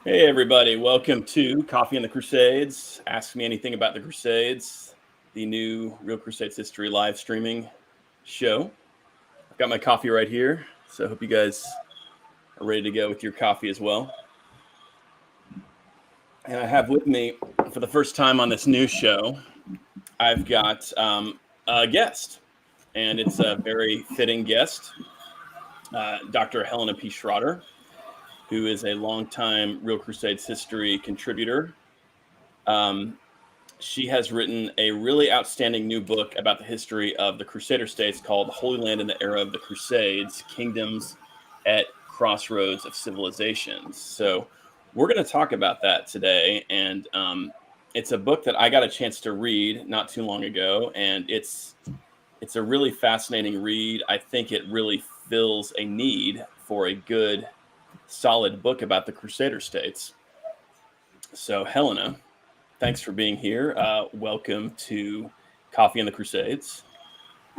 Hey everybody, welcome to Coffee and the Crusades. Ask Me Anything About the Crusades, the new Real Crusades History live streaming show. I've got my coffee right here, so I hope you guys are ready to go with your coffee as well. And I have with me, for the first time on this new show, I've got a guest, and it's a very fitting guest, Dr. Helena P. Schrader, who is a longtime Real Crusades history contributor. She has written a really outstanding new book about the history of the Crusader states called Holy Land in the Era of the Crusades, Kingdoms at Crossroads of Civilizations. So we're going to talk about that today. And it's a book that I got a chance to read not too long ago. And it's a really fascinating read. I think it really fills a need for a good, solid book about the Crusader states. So Helena, thanks for being here. Welcome to Coffee and the Crusades.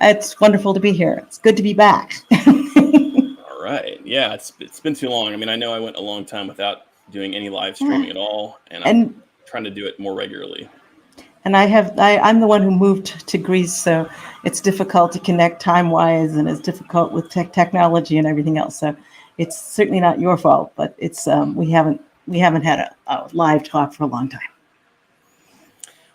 It's wonderful to be here. It's good to be back. All right. Yeah, it's been too long. I mean, I know I went a long time without doing any live streaming at all, and I'm trying to do it more regularly. And I'm the one who moved to Greece, so it's difficult to connect time-wise, and it's difficult with technology and everything else. So it's certainly not your fault, but it's we haven't had a live talk for a long time.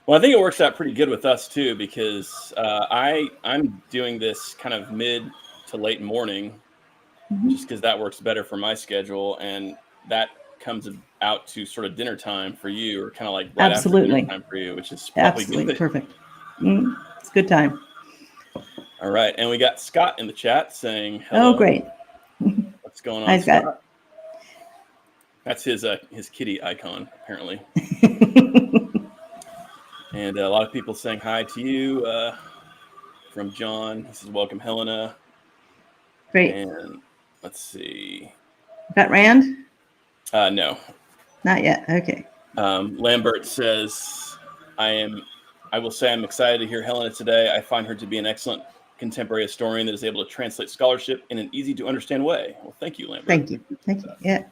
Well, I think it works out pretty good with us too, because I'm doing this kind of mid to late morning, just because that works better for my schedule, and that comes out to sort of dinner time for you, or kind of like right after dinner time for you, which is probably absolutely good. Perfect. It's a good time. All right, and we got Scott in the chat saying hello. Oh, great. What's going on, Hi, Scott? That's his kitty icon, apparently. And a lot of people saying hi to you. From John, he says, welcome, Helena. Great. And let's see. Got Rand? No. Not yet. Okay. Lambert says, I will say I'm excited to hear Helena today. I find her to be an excellent contemporary historian that is able to translate scholarship in an easy to understand way. Well, thank you, Lambert. Thank you. Yeah.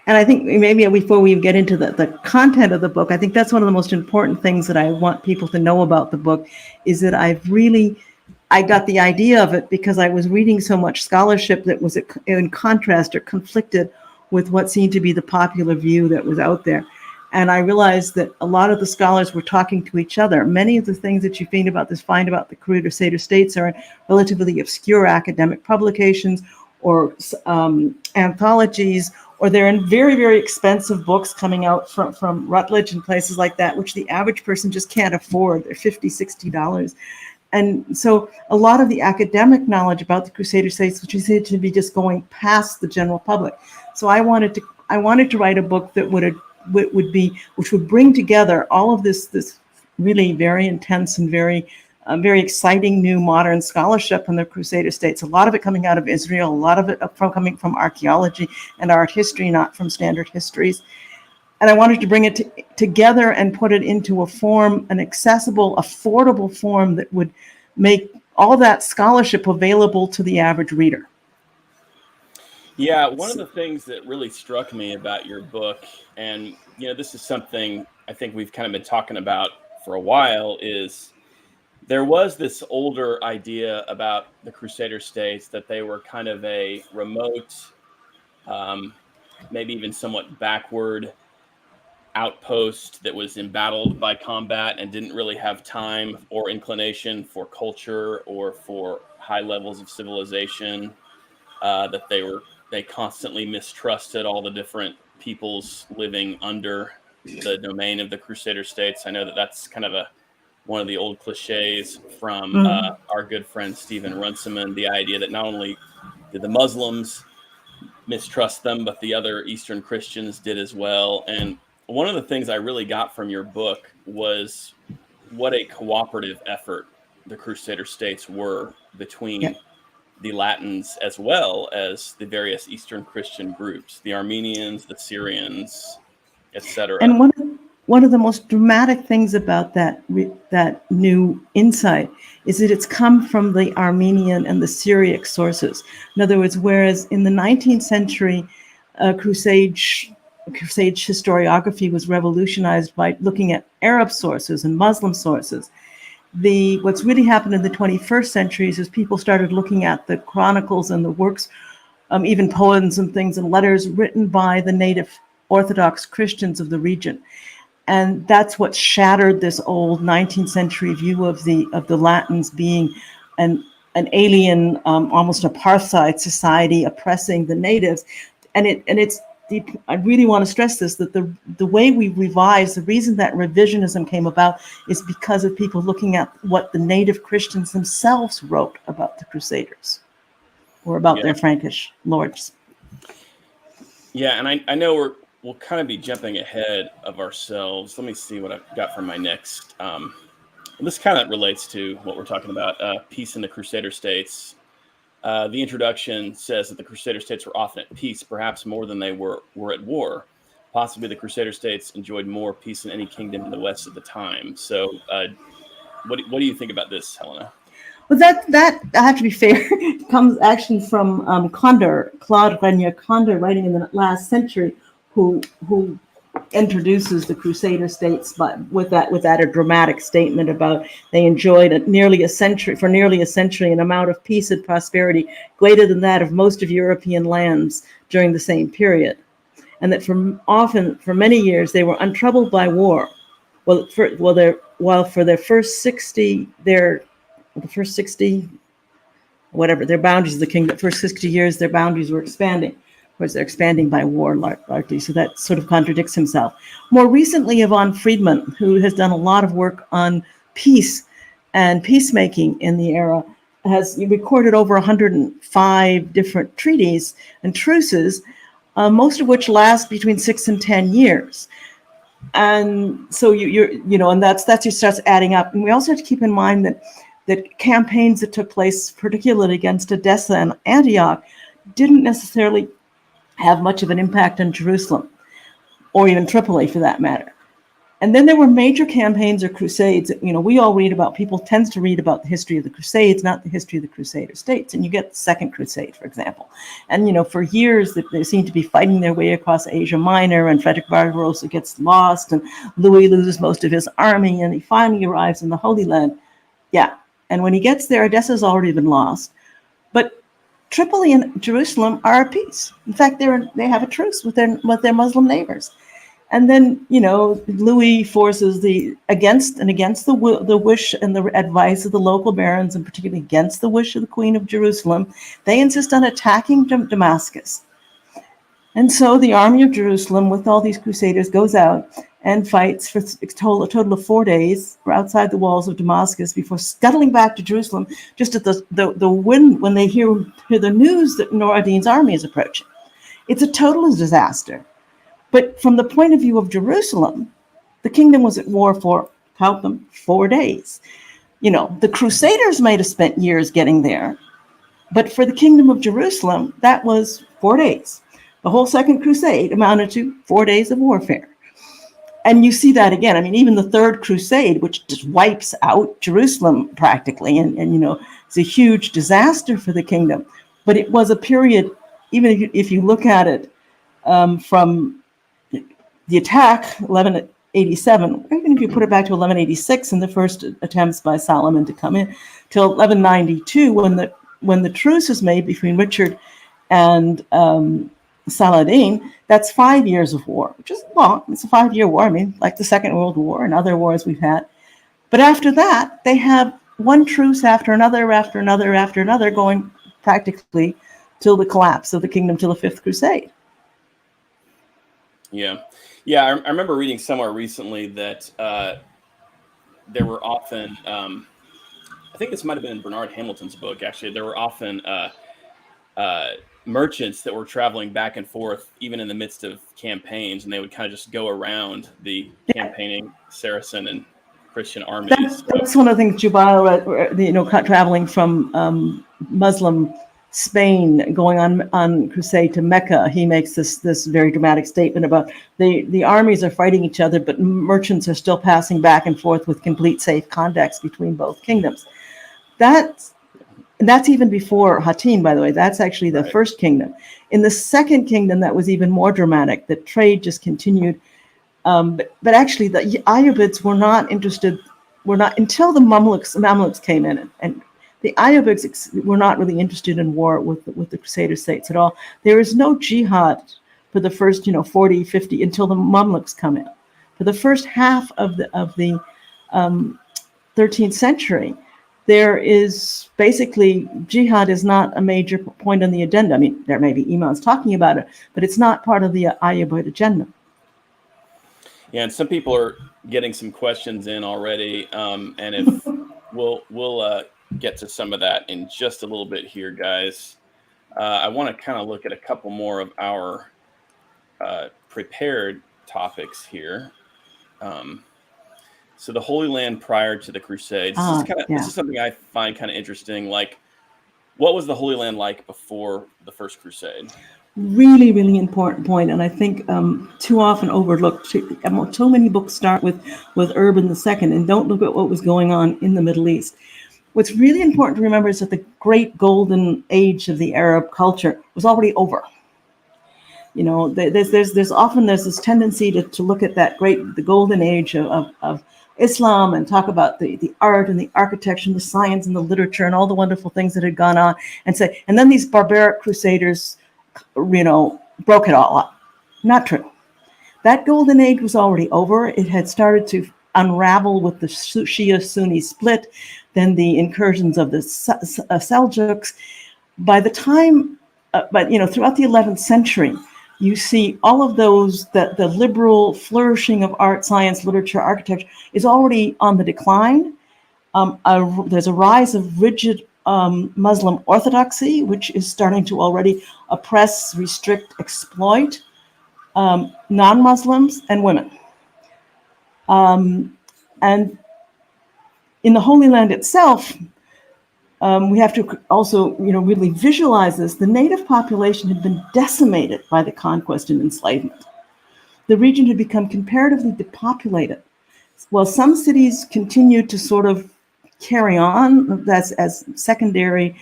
And I think maybe before we get into the content of the book, I think that's one of the most important things that I want people to know about the book, is that I got the idea of it because I was reading so much scholarship that was in contrast or conflicted with what seemed to be the popular view that was out there. And I realized that a lot of the scholars were talking to each other. Many of the things that you find about the Crusader states are in relatively obscure academic publications or anthologies, or they're in very, very expensive books coming out from Routledge and places like that, which the average person just can't afford. They're $50, $60. And so a lot of the academic knowledge about the Crusader states, which is to be just going past the general public. So I wanted to write a book that which would bring together all of this really very intense and very exciting new modern scholarship on the Crusader states. A lot of it coming out of Israel, a lot of it coming from archaeology and art history, not from standard histories. And I wanted to bring it together and put it into a form, an accessible, affordable form that would make all that scholarship available to the average reader. Yeah, one of the things that really struck me about your book, and this is something I think we've kind of been talking about for a while, is there was this older idea about the Crusader states that they were kind of a remote, maybe even somewhat backward outpost that was embattled by combat and didn't really have time or inclination for culture or for high levels of civilization, that they constantly mistrusted all the different peoples living under the domain of the Crusader states. I know that that's kind of one of the old cliches from our good friend Stephen Runciman, the idea that not only did the Muslims mistrust them, but the other Eastern Christians did as well. And one of the things I really got from your book was what a cooperative effort the Crusader states were between the Latins as well as the various Eastern Christian groups, the Armenians, the Syrians, etc. And one of the most dramatic things about that new insight is that it's come from the Armenian and the Syriac sources. In other words, whereas in the 19th century, Crusade historiography was revolutionized by looking at Arab sources and Muslim sources. What's really happened in the 21st centuries is people started looking at the chronicles and the works, even poems and things and letters written by the native Orthodox Christians of the region. And that's what shattered this old 19th century view of the Latins being an alien, almost apartheid society oppressing the natives. And it's deep. I really want to stress this, that the way we revise, the reason that revisionism came about is because of people looking at what the native Christians themselves wrote about the Crusaders or about their Frankish lords. Yeah, and I know we'll kind of be jumping ahead of ourselves. Let me see what I've got for my next. This kind of relates to what we're talking about, peace in the Crusader states. The introduction says that the Crusader states were often at peace, perhaps more than they were at war. Possibly the Crusader states enjoyed more peace than any kingdom in the West at the time. So what do you think about this, Helena? Well, that I have to be fair, comes actually from Claude Renier Condor, writing in the last century, who introduces the Crusader states, but with that a dramatic statement about they enjoyed nearly a century an amount of peace and prosperity greater than that of most of European lands during the same period, and that for many years they were untroubled by war. The first 60 their boundaries of the kingdom, first 60 years their boundaries were expanding. Of course, they're expanding by war largely, so that sort of contradicts himself. More recently, Yvonne Friedman, who has done a lot of work on peace and peacemaking in the era, has recorded over 105 different treaties and truces, most of which last between 6 and 10 years. And so and that just starts adding up. And we also have to keep in mind that campaigns that took place, particularly against Edessa and Antioch, didn't necessarily have much of an impact on Jerusalem, or even Tripoli for that matter. And then there were major campaigns or crusades. We all people tend to read about the history of the Crusades, not the history of the Crusader states. And you get the Second Crusade, for example. And, for years they seem to be fighting their way across Asia Minor, and Frederick Barbarossa gets lost, and Louis loses most of his army, and he finally arrives in the Holy Land. Yeah. And when he gets there, Edessa's already been lost. But Tripoli and Jerusalem are at peace. In fact, they have a truce with their Muslim neighbors. And then, Louis forces against the wish and the advice of the local barons, and particularly against the wish of the Queen of Jerusalem, they insist on attacking Damascus. And so the army of Jerusalem, with all these crusaders, goes out and fights for a total of 4 days outside the walls of Damascus before scuttling back to Jerusalem just at the wind when they hear the news that Nur ad-Din's army is approaching. It's a total disaster. But from the point of view of Jerusalem, the kingdom was at war for, count them, 4 days. The Crusaders might have spent years getting there, but for the kingdom of Jerusalem, that was 4 days. The whole Second Crusade amounted to 4 days of warfare. And you see that again. I mean, even the Third Crusade, which just wipes out Jerusalem practically, and it's a huge disaster for the kingdom. But it was a period, even if you look at it from the attack, 1187, or even if you put it back to 1186 and the first attempts by Solomon to come in, till 1192, when the truce is made between Richard and Saladin, that's 5 years of war, which is long. It's a 5-year war. I mean, like the Second World War and other wars we've had. But after that, they have one truce after another, going practically till the collapse of the kingdom, till the Fifth Crusade. Yeah. I remember reading somewhere recently that there were often, I think this might have been in Bernard Hamilton's book, actually, there were often merchants that were traveling back and forth, even in the midst of campaigns, and they would kind of just go around the campaigning Saracen and Christian armies. That's one of the things Jubail, traveling from Muslim Spain, going on crusade to Mecca, he makes this very dramatic statement about the armies are fighting each other, but merchants are still passing back and forth with complete safe contacts between both kingdoms. And that's even before Hattin, by the way. That's actually the Right. first kingdom. In the second kingdom, that was even more dramatic. The trade just continued. But actually, the Ayyubids were not interested, until the Mamluks came in. And the Ayyubids were not really interested in war with the Crusader states at all. There is no jihad for the first, 40, 50, until the Mamluks come in. For the first half of the 13th century, there is basically, jihad is not a major point on the agenda. I mean, there may be imams talking about it, but it's not part of the Ayyubid agenda. Yeah, and some people are getting some questions in already, and if we'll get to some of that in just a little bit here, guys. I want to kind of look at a couple more of our prepared topics here. So the Holy Land prior to the Crusades. This is something I find kind of interesting. Like, what was the Holy Land like before the First Crusade? Really, really important point, and I think too often overlooked. So many books start with Urban II and don't look at what was going on in the Middle East. What's really important to remember is that the great golden age of the Arab culture was already over. There's often this tendency to look at the golden age of Islam and talk about the art and the architecture and the science and the literature and all the wonderful things that had gone on, and then these barbaric crusaders, broke it all up. Not true. That golden age was already over. It had started to unravel with the Shia-Sunni split, then the incursions of the Seljuks. By the time, throughout the 11th century, you see all of those, the liberal flourishing of art, science, literature, architecture is already on the decline. There's a rise of rigid Muslim orthodoxy, which is starting to already oppress, restrict, exploit non-Muslims and women. And in the Holy Land itself, we have to also, really visualize this. The native population had been decimated by the conquest and enslavement. The region had become comparatively depopulated. While some cities continued to sort of carry on as secondary,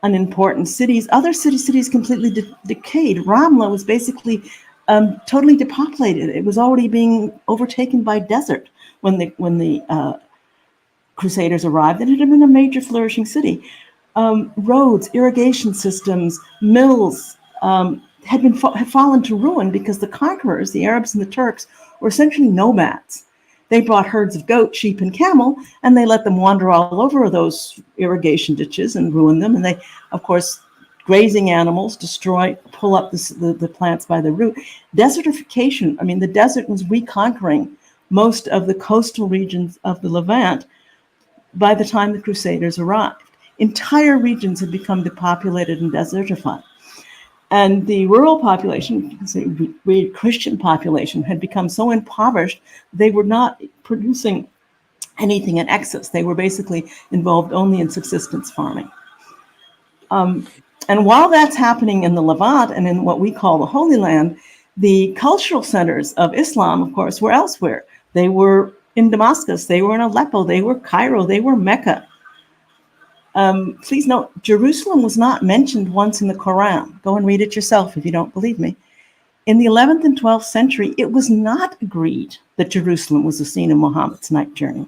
unimportant cities, other cities completely decayed. Ramla was basically totally depopulated. It was already being overtaken by desert when the Crusaders arrived, and it had been a major flourishing city. Roads, irrigation systems, mills had fallen to ruin because the conquerors, the Arabs and the Turks, were essentially nomads. They brought herds of goat, sheep, and camel, and they let them wander all over those irrigation ditches and ruin them. And they, of course, grazing animals pull up the plants by the root. Desertification, the desert was reconquering most of the coastal regions of the Levant by the time the Crusaders arrived. Entire regions had become depopulated and desertified. And the rural population, you can say Christian population, had become so impoverished, they were not producing anything in excess. They were basically involved only in subsistence farming. And while that's happening in the Levant and in what we call the Holy Land, the cultural centers of Islam, of course, were elsewhere. They were in Damascus, they were in Aleppo, they were Cairo, they were Mecca. Please note, Jerusalem was not mentioned once in the Quran. Go and read it yourself if you don't believe me. In the 11th and 12th century, it was not agreed that Jerusalem was the scene of Muhammad's night journey.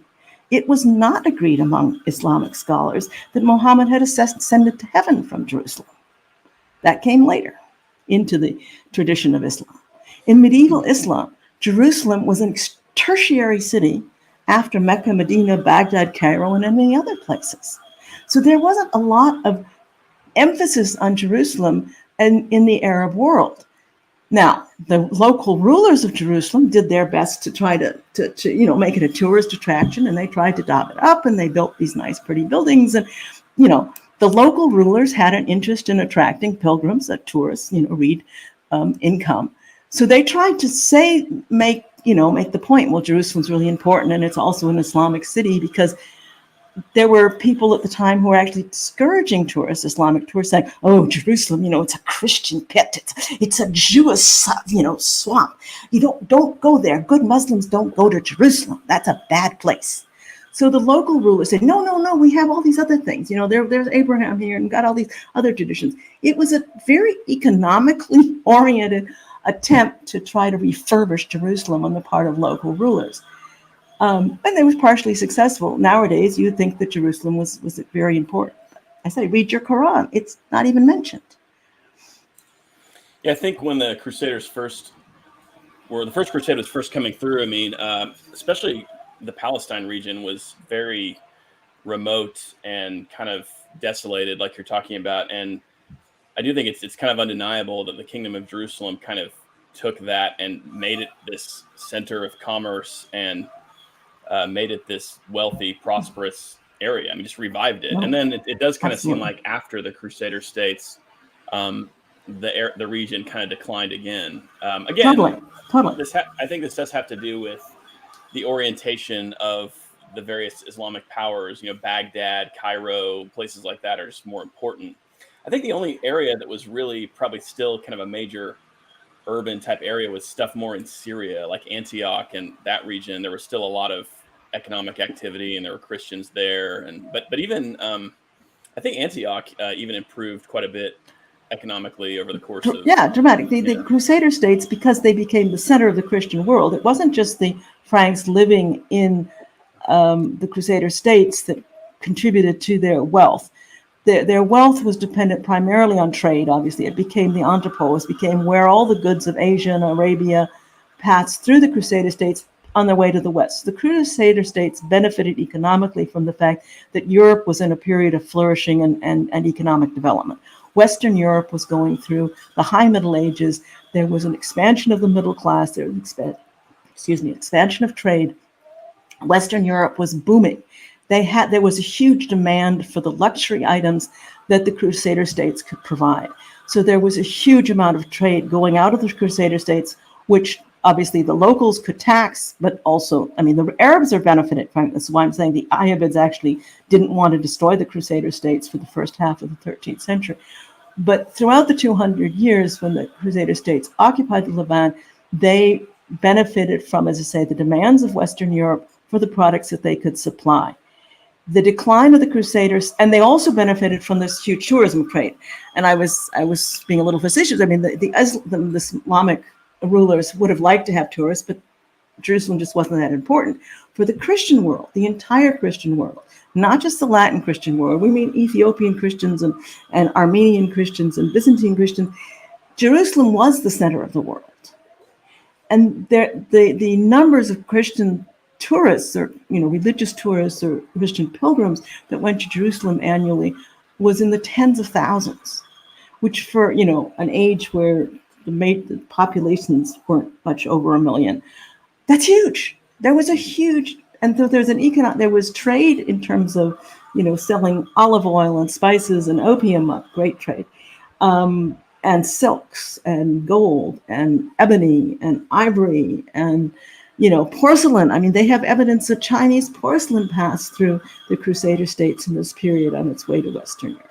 It was not agreed among Islamic scholars that Muhammad had ascended to heaven from Jerusalem. That came later into the tradition of Islam. In medieval Islam, Jerusalem was a tertiary city after Mecca, Medina, Baghdad, Cairo, and many other places. So there wasn't a lot of emphasis on Jerusalem in the Arab world. Now, the local rulers of Jerusalem did their best to try to make it a tourist attraction, and they tried to dab it up, and they built these nice, pretty buildings. And, the local rulers had an interest in attracting pilgrims, tourists, read income. So they tried to make the point, well, Jerusalem's really important, and it's also an Islamic city, because there were people at the time who were actually discouraging tourists, Islamic tourists, saying, "Oh, Jerusalem, it's a Christian pit. It's a Jewish, swamp. You don't go there. Good Muslims don't go to Jerusalem. That's a bad place." So the local rulers said, no, no, no, we have all these other things. There's Abraham here and got all these other traditions. It was a very economically oriented attempt to try to refurbish Jerusalem on the part of local rulers. And they was partially successful. Nowadays, you'd think that Jerusalem was very important. I say, read your Quran. It's not even mentioned. Yeah, I think when the First Crusade was first coming through, I mean, especially the Palestine region was very remote and kind of desolated, like you're talking about. And I do think it's kind of undeniable that the Kingdom of Jerusalem kind of took that and made it this center of commerce and made it this wealthy, prosperous area. I mean, just revived it. And then it does kind of seem like after the Crusader states, the region kind of declined again. Again, Totally. I think this does have to do with the orientation of the various Islamic powers. Baghdad, Cairo, places like that are just more important. I think the only area that was really probably still kind of a major urban type area was stuff more in Syria, like Antioch and that region. There was still a lot of economic activity, and there were Christians there. But even I think Antioch even improved quite a bit economically over the course of dramatic. The Crusader states, because they became the center of the Christian world, it wasn't just the Franks living in the Crusader states that contributed to their wealth. Their wealth was dependent primarily on trade. Obviously, it became the entrepot. It became where all the goods of Asia and Arabia passed through the Crusader states on their way to the West. The Crusader states benefited economically from the fact that Europe was in a period of flourishing and economic development. Western Europe was going through the High Middle Ages. There was an expansion of the middle class. There was expansion of trade. Western Europe was booming. There was a huge demand for the luxury items that the Crusader states could provide. So there was a huge amount of trade going out of the Crusader states, which obviously the locals could tax, but also, I mean, the Arabs are benefited from. That's why I'm saying the Ayyubids actually didn't want to destroy the Crusader states for the first half of the 13th century. But throughout the 200 years when the Crusader states occupied the Levant, they benefited from, as I say, the demands of Western Europe for the products that they could supply. The decline of the Crusaders, and they also benefited from this huge tourism trade. And I was being a little facetious. I mean, the Islamic rulers would have liked to have tourists, but Jerusalem just wasn't that important. For the Christian world, the entire Christian world, not just the Latin Christian world, we mean Ethiopian Christians and Armenian Christians and Byzantine Christians, Jerusalem was the center of the world. And the numbers of Christian tourists or religious tourists or Christian pilgrims that went to Jerusalem annually was in the tens of thousands, which for an age where the populations weren't much over 1 million, that's huge. There was a huge, and so there was trade in terms of selling olive oil and spices and opium, great trade, and silks and gold and ebony and ivory and porcelain. I mean, they have evidence that Chinese porcelain passed through the Crusader states in this period on its way to Western Europe.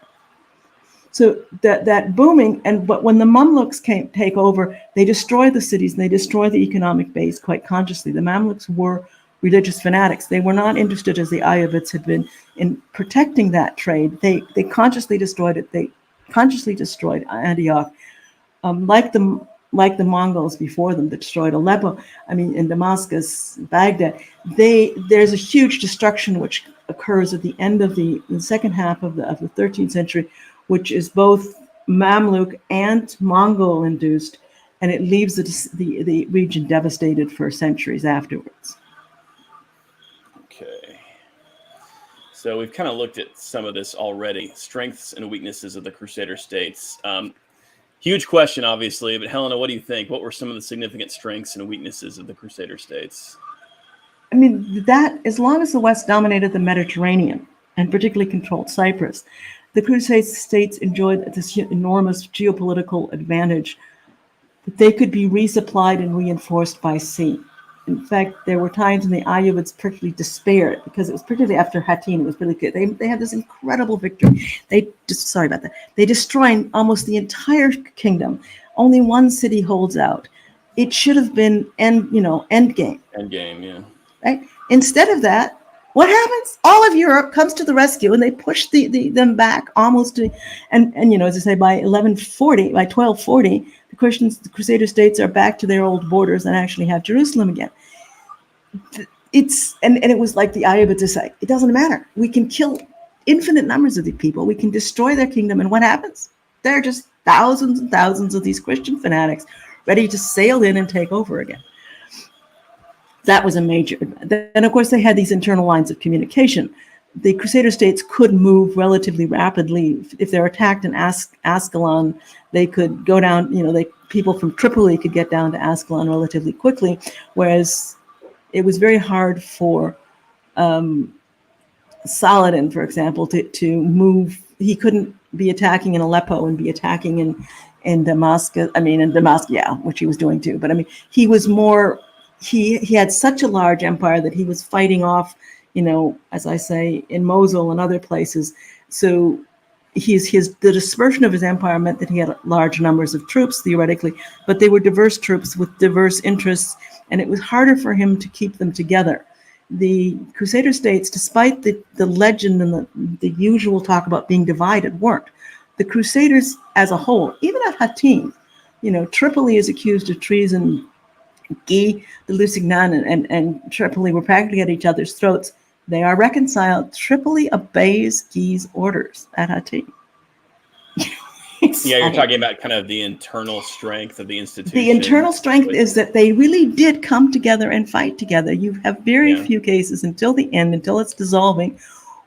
So that booming, but when the Mamluks take over, they destroy the cities and they destroy the economic base quite consciously. The Mamluks were religious fanatics. They were not interested, as the Ayyubids had been, in protecting that trade. They consciously destroyed it. They consciously destroyed Antioch, like the Mongols before them that destroyed Aleppo. I mean, in Damascus, Baghdad, there's a huge destruction which occurs at the end of the second half of the 13th century, which is both Mamluk and Mongol induced, and it leaves the region devastated for centuries afterwards. Okay. So we've kind of looked at some of this already, strengths and weaknesses of the Crusader states. Huge question, obviously, but Helena, what do you think? What were some of the significant strengths and weaknesses of the Crusader states? I mean, that as long as the West dominated the Mediterranean and particularly controlled Cyprus, the Crusader states enjoyed this enormous geopolitical advantage that they could be resupplied and reinforced by sea. In fact, there were times when the Ayyubids particularly despaired, because it was particularly after Hattin, it was really good. They had this incredible victory. Sorry about that. They destroyed almost the entire kingdom. Only one city holds out. It should have been end game. End game, yeah. Right? Instead of that, What happens? All of Europe comes to the rescue, and they push them back almost to, and as I say, by 1240, the Crusader states are back to their old borders and actually have Jerusalem again. And it was like the eye of a sight. It doesn't matter. We can kill infinite numbers of the people. We can destroy their kingdom, and what happens? There are just thousands and thousands of these Christian fanatics ready to sail in and take over again. That was a major. Then, of course, they had these internal lines of communication. The Crusader states could move relatively rapidly. If they're attacked in Ascalon, they could go down, people from Tripoli could get down to Ascalon relatively quickly, whereas it was very hard for Saladin, for example, to move. He couldn't be attacking in Aleppo and be attacking in Damascus. In Damascus, yeah, which he was doing too. But he was more. He had such a large empire that he was fighting off, as I say, in Mosul and other places. So the dispersion of his empire meant that he had large numbers of troops, theoretically, but they were diverse troops with diverse interests, and it was harder for him to keep them together. The Crusader states, despite the legend and the usual talk about being divided, weren't. The Crusaders as a whole, even at Hattin, Tripoli is accused of treason. Guy de Lusignan and Tripoli were practically at each other's throats. They are reconciled. Tripoli obeys Guy's orders at Hattin. Yeah, you're talking about kind of the internal strength of the institution. The internal strength is that they really did come together and fight together. You have very few cases until the end, until it's dissolving,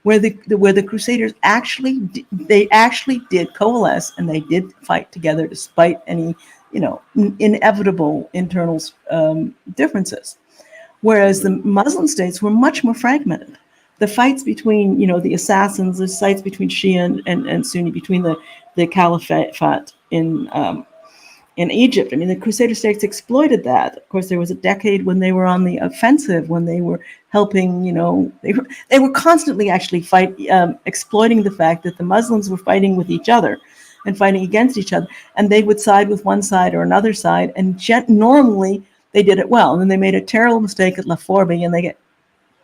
where the Crusaders actually did coalesce and they did fight together despite any inevitable internal differences. Whereas the Muslim states were much more fragmented. The fights between, the assassins, the fights between Shia and Sunni, between the caliphate in Egypt. The Crusader states exploited that. Of course, there was a decade when they were on the offensive, when they were helping, they were constantly actually exploiting the fact that the Muslims were fighting with each other and fighting against each other, and they would side with one side or another side, and normally they did it well. And then they made a terrible mistake at La Forby, and they get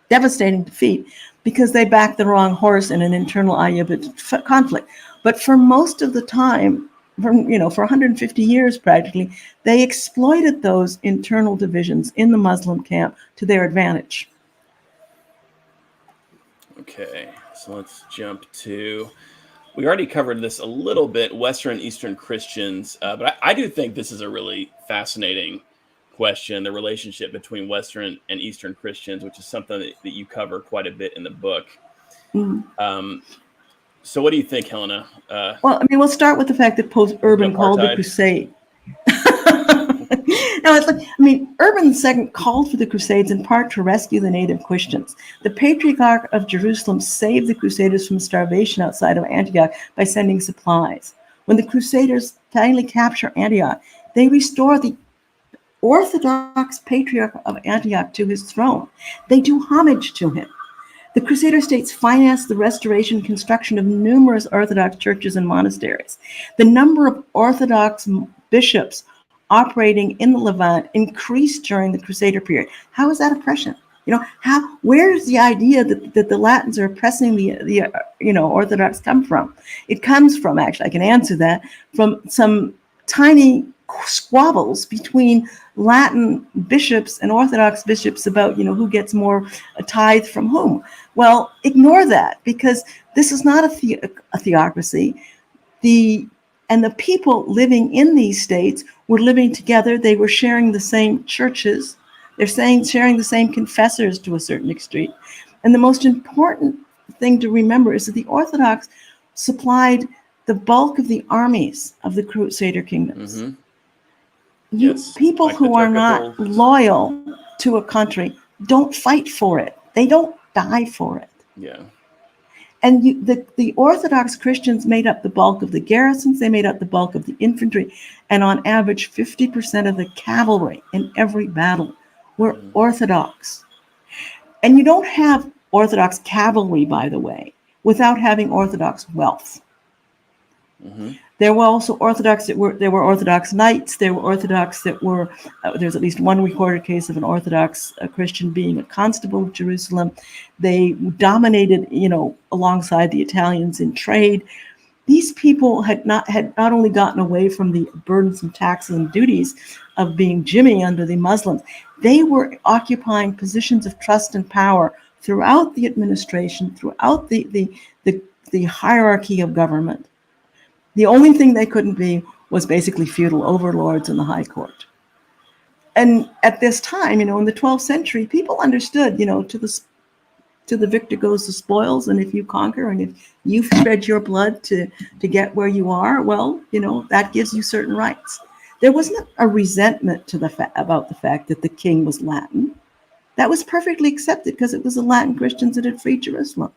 devastating defeat because they backed the wrong horse in an internal Ayyubid conflict. But for most of the time, for 150 years practically, they exploited those internal divisions in the Muslim camp to their advantage. Okay, so let's jump to. We already covered this a little bit, Western and Eastern Christians, but I do think this is a really fascinating question, the relationship between Western and Eastern Christians, which is something that you cover quite a bit in the book. Mm-hmm. So what do you think, Helena? We'll start with the fact that Urban called the Crusade. Now, Urban II called for the Crusades in part to rescue the native Christians. The Patriarch of Jerusalem saved the Crusaders from starvation outside of Antioch by sending supplies. When the Crusaders finally capture Antioch, they restore the Orthodox Patriarch of Antioch to his throne. They do homage to him. The Crusader states financed the restoration and construction of numerous Orthodox churches and monasteries. The number of Orthodox bishops operating in the Levant increased during the Crusader period. How is that oppression? Where's the idea that the Latins are oppressing the Orthodox come from? It comes from, actually, I can answer that, from some tiny squabbles between Latin bishops and Orthodox bishops about, who gets more a tithe from whom. Well, ignore that, because this is not a theocracy. And the people living in these states were living together. They were sharing the same churches. They're sharing the same confessors to a certain extent. And the most important thing to remember is that the Orthodox supplied the bulk of the armies of the Crusader kingdoms. Mm-hmm. Yes, people who are not loyal to a country don't fight for it. They don't die for it. Yeah. And the Orthodox Christians made up the bulk of the garrisons. They made up the bulk of the infantry. And on average, 50% of the cavalry in every battle were Orthodox. And you don't have Orthodox cavalry, by the way, without having Orthodox wealth. Mm-hmm. There were also Orthodox there were Orthodox knights. There were Orthodox that were there's at least one recorded case of an Orthodox Christian being a constable of Jerusalem. They dominated, alongside the Italians in trade. These people had not only gotten away from the burdensome taxes and duties of being jimmy under the Muslims, they were occupying positions of trust and power throughout the administration, throughout the hierarchy of government. The only thing they couldn't be was basically feudal overlords in the high court. And at this time, in the 12th century, people understood, to the victor goes the spoils, and if you conquer and if you shed your blood to get where you are, well, that gives you certain rights. There wasn't a resentment about the fact that the king was Latin. That was perfectly accepted because it was the Latin Christians that had freed Jerusalem.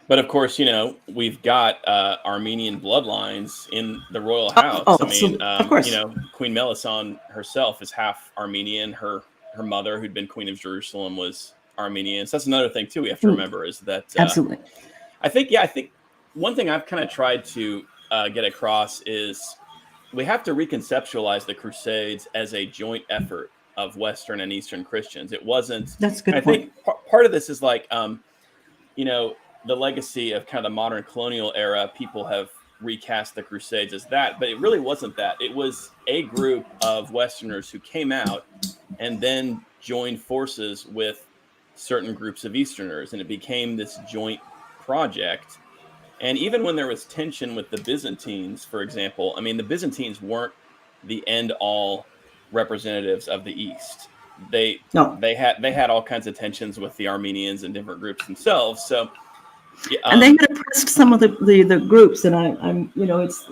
But of course, we've got Armenian bloodlines in the royal house. Of course. Queen Melisande herself is half Armenian. Her mother, who'd been Queen of Jerusalem, was Armenian. So that's another thing too we have to remember is that absolutely. I think one thing I've kind of tried to get across is we have to reconceptualize the Crusades as a joint effort of Western and Eastern Christians. It wasn't. That's a good I point. think part of this is like the legacy of kind of the modern colonial era. People have recast the Crusades as that, but it really wasn't that. It was a group of Westerners who came out and then joined forces with certain groups of Easterners, and it became this joint project. And even when there was tension with the Byzantines, for example, the Byzantines weren't the end-all representatives of the East. They had all kinds of tensions with the Armenians and different groups themselves. So. And they had oppressed some of the groups, and I'm it's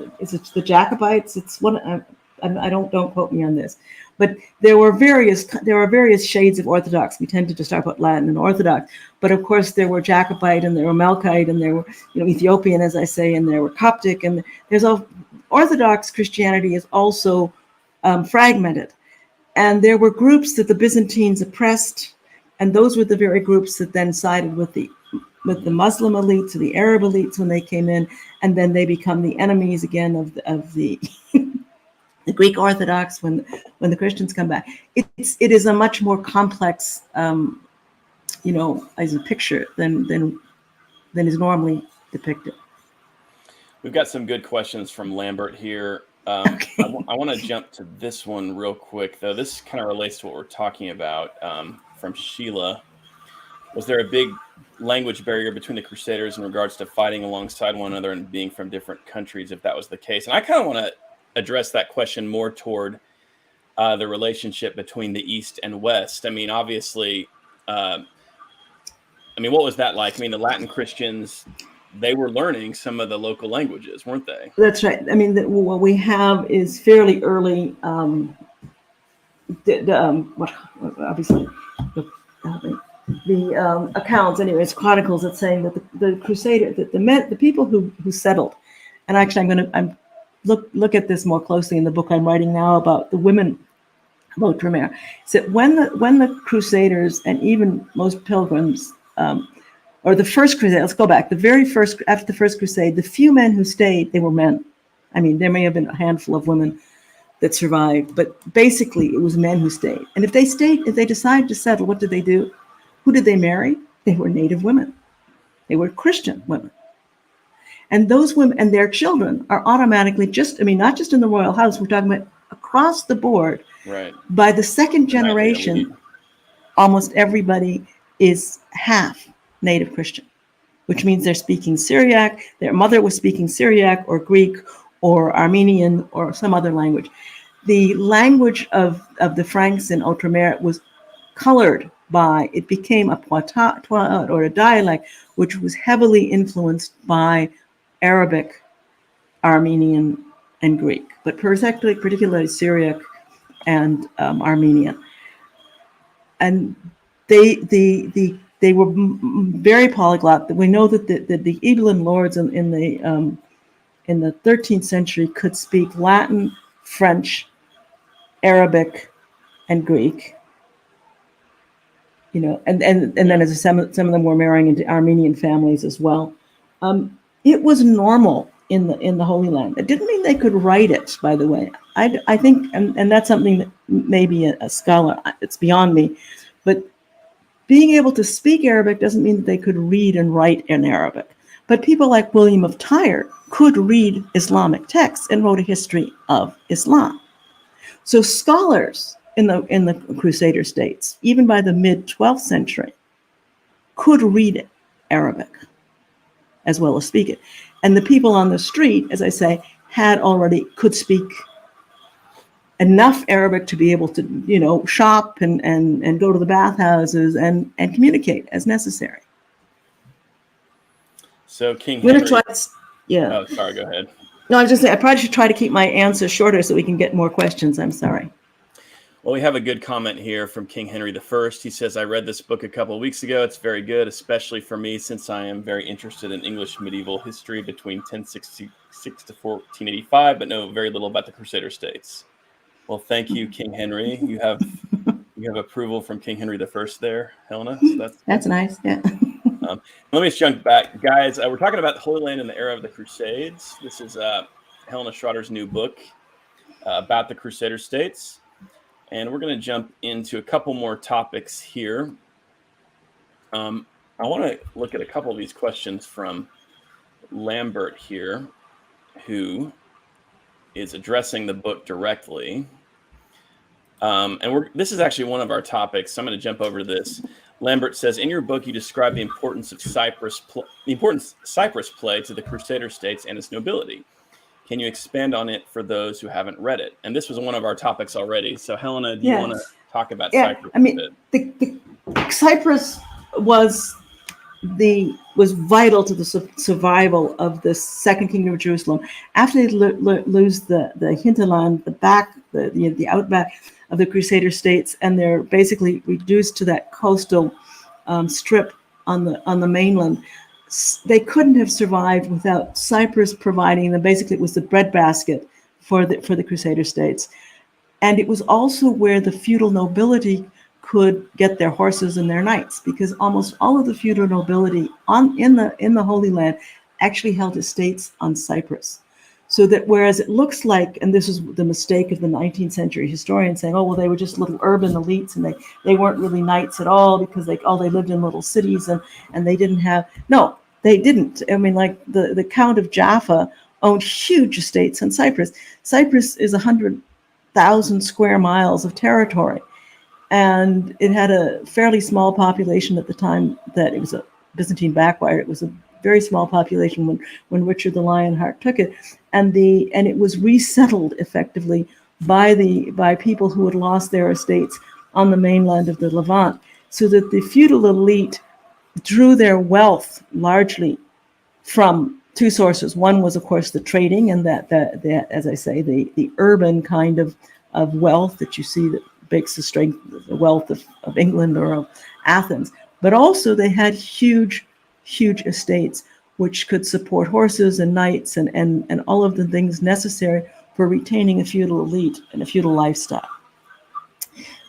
the Jacobites. It's one. I don't quote me on this, but there are various shades of Orthodox. We tend to just talk about Latin and Orthodox, but of course there were Jacobite and there were Melkite and there were Ethiopian, as I say, and there were Coptic, and there's Orthodox Christianity is also fragmented, and there were groups that the Byzantines oppressed, and those were the very groups that then sided with the Muslim elites or the Arab elites when they came in, and then they become the enemies again of the the Greek Orthodox when the Christians come back. It is a much more complex, as a picture than is normally depicted. We've got some good questions from Lambert here. Okay. I want to jump to this one real quick, though. This kind of relates to what we're talking about. From Sheila. Was there a big language barrier between the Crusaders in regards to fighting alongside one another and being from different countries, if that was the case? And I kind of want to address that question more toward the relationship between the East and West. Obviously, what was that like? The Latin Christians, they were learning some of the local languages, weren't they? That's right. What we have is fairly early, obviously, the accounts, anyways, chronicles that saying that the Crusader, that the people who settled, and actually I'm look at this more closely in the book I'm writing now about the women of Outremer. So when the Crusaders and even most pilgrims, or the First Crusade, let's go back, after the First Crusade, the few men who stayed, they were men. There may have been a handful of women that survived, but basically it was men who stayed. And if they decided to settle, what did they do? Who did they marry? They were native women. They were Christian women. And those women and their children are automatically not just in the royal house, we're talking about across the board. Right. By the second generation, almost everybody is half native Christian, which means they're speaking Syriac. Their mother was speaking Syriac or Greek or Armenian or some other language. The language of the Franks in Outremer was colored by, it became a poitou or a dialect, which was heavily influenced by Arabic, Armenian, and Greek, but particularly Syriac and Armenian. And they were very polyglot. We know that the Evelyn lords in the 13th century could speak Latin, French, Arabic, and Greek. And then as some of them were marrying into Armenian families as well. It was normal in the Holy Land. It didn't mean they could write it, by the way. I think, and that's something that maybe a scholar, it's beyond me, but being able to speak Arabic doesn't mean that they could read and write in Arabic. But people like William of Tyre could read Islamic texts and wrote a history of Islam. So scholars in the Crusader states, even by the mid-12th century, could read Arabic as well as speak it. And the people on the street, as I say, could speak enough Arabic to be able to, shop and go to the bathhouses and communicate as necessary. So King Henry. Yeah. Oh, sorry. Go ahead. No, I was just saying, I probably should try to keep my answers shorter so we can get more questions. I'm sorry. Well, we have a good comment here from King Henry I. He says, I read this book a couple of weeks ago. It's very good, especially for me, since I am very interested in English medieval history between 1066 to 1485, but know very little about the Crusader states. Well, thank you, King Henry. You have approval from King Henry I there, Helena. So that's nice. Yeah. Let me just jump back, guys. We're talking about the Holy Land in the era of the Crusades. This is Helena Schrader's new book about the Crusader states. And we're going to jump into a couple more topics here. I want to look at a couple of these questions from Lambert here, who is addressing the book directly. And this is actually one of our topics, so I'm going to jump over to this. Lambert says, in your book, you describe the importance of Cyprus play to the Crusader states and its nobility. Can you expand on it for those who haven't read it? And this was one of our topics already. So, Helena, do you want to talk about Cyprus a bit? Cyprus was vital to the survival of the Second Kingdom of Jerusalem. After they lose the hinterland, the outback of the Crusader states, and they're basically reduced to that coastal strip on the mainland. They couldn't have survived without Cyprus providing them. Basically, it was the breadbasket for the Crusader states, and it was also where the feudal nobility could get their horses and their knights, because almost all of the feudal nobility in the Holy Land actually held estates on Cyprus. So that whereas it looks like, and this is the mistake of the 19th century historians saying, oh, well, they were just little urban elites and they weren't really knights at all because they lived in little cities and they didn't have, no, they didn't. I mean, like the Count of Jaffa owned huge estates on Cyprus. Cyprus is 100,000 square miles of territory. And it had a fairly small population at the time that it was a Byzantine backwater. It was a very small population when Richard the Lionheart took it, and it was resettled effectively by people who had lost their estates on the mainland of the Levant, so that the feudal elite drew their wealth largely from two sources. One was, of course, the trading, and that as I say, the urban kind of wealth that you see that makes the wealth of England or of Athens. But also they had huge estates which could support horses and knights and all of the things necessary for retaining a feudal elite and a feudal lifestyle.